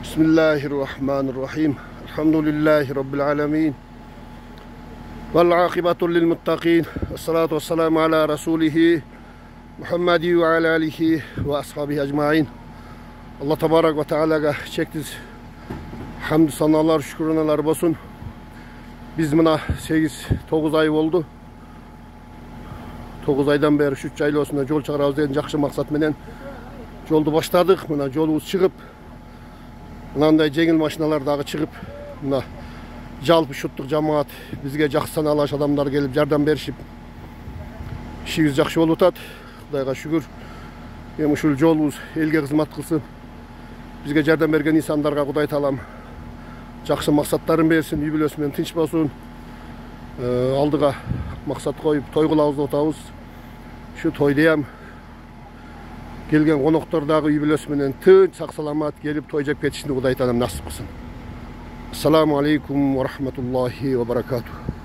Bismillahirrahmanirrahim. Elhamdülillahi Rabbil alemin. Vel akibatu lil muttaqin. Esselatu vesselamu ala Resulihi Muhammedi ve ala alihi ve ashabihi ecmain. Allah tabarak ve teala'ga çektiz hamdü sanalar, şükürler olsun. Biz buna 8-9 ay oldu. 9 aydan beri şu çaylı olsun yol çıkarabız degan жақсы maksat menen joldu başladık. Mına jolubuz çıkıp mынандай жеңил машиналардагы чыгып мына жалпы шуттук жамаат бизге жакшы саналаш адамдар келип жардам беришип ишибиз жакшы болуп атат. Кудайга шүгүр. Эми ушул жолубуз элге кызмат кылсын. Бизге жардам берген инсандарга Кудай таалам жакшы максаттарын берсин, үй бүлөсү менен тынч болсун. Алдыга максат коюп той кылабыз деп атабыз. Şu toydayam kelgen konoktordagы үй бүлөсү менен тынч сак саламат келип той жеп кетишини Кудай таалам насип кылсын. Assalamu alaikum wa rahmatullahi wa barakatuh.